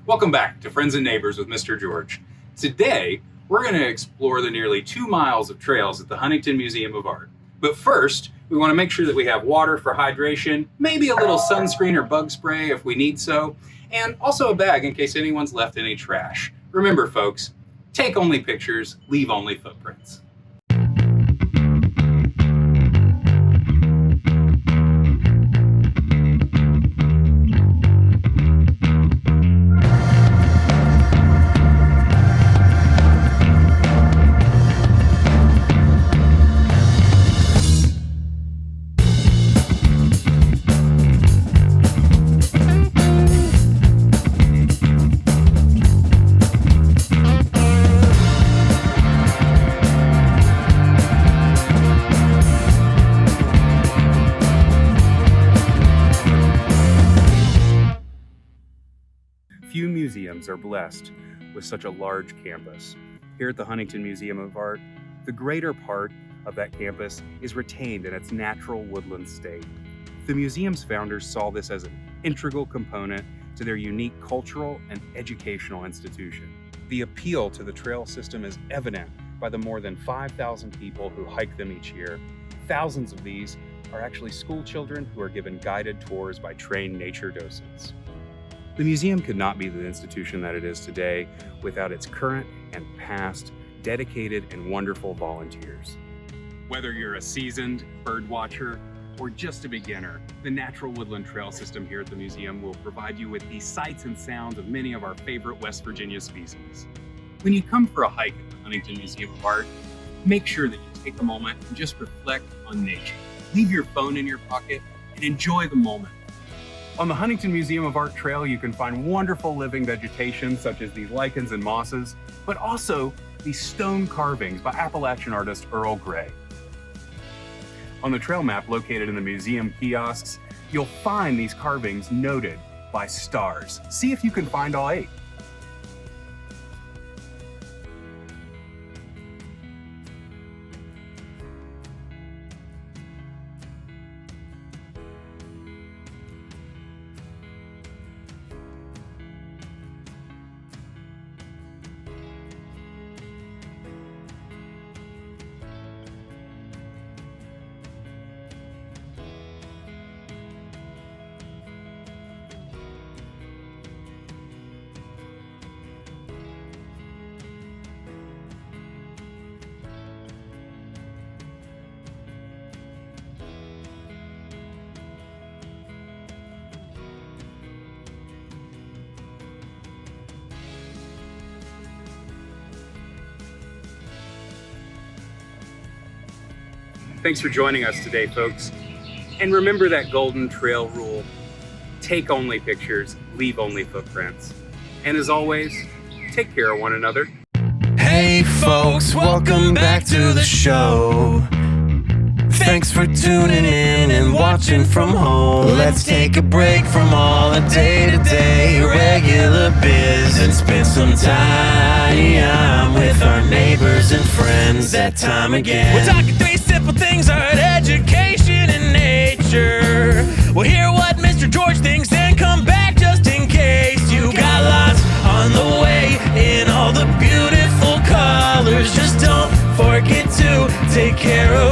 Welcome back to Friends and Neighbors with Mr. George. Today, we're going to explore the nearly 2 miles of trails at the Huntington Museum of Art. But first, we want to make sure that we have water for hydration, maybe a little sunscreen or bug spray if we need so, and also a bag in case anyone's left any trash. Remember, folks, take only pictures, leave only footprints. Few museums are blessed with such a large campus. Here at the Huntington Museum of Art, the greater part of that campus is retained in its natural woodland state. The museum's founders saw this as an integral component to their unique cultural and educational institution. The appeal to the trail system is evident by the more than 5,000 people who hike them each year. Thousands of these are actually school children who are given guided tours by trained nature docents. The museum could not be the institution that it is today without its current and past dedicated and wonderful volunteers. Whether you're a seasoned bird watcher or just a beginner, the natural woodland trail system here at the museum will provide you with the sights and sounds of many of our favorite West Virginia species. When you come for a hike at the Huntington Museum of Art, make sure that you take a moment and just reflect on nature. Leave your phone in your pocket and enjoy the moment. On the Huntington Museum of Art Trail, you can find wonderful living vegetation such as these lichens and mosses, but also these stone carvings by Appalachian artist Earl Gray. On the trail map located in the museum kiosks, you'll find these carvings noted by stars. See if you can find all 8. Thanks for joining us today, folks. And remember that golden trail rule. Take only pictures, leave only footprints. And as always, take care of one another. Hey folks, welcome back to the show. Thanks for tuning in and watching from home. Let's take a break from all the day-to-day regular biz and spend some time with our neighbors and friends. That time again. We're talking 3 simple things: art, education, and nature. We'll hear what Mr. George thinks and come back just in case. You got lots on the way in all the beautiful colors. Just don't forget to take care of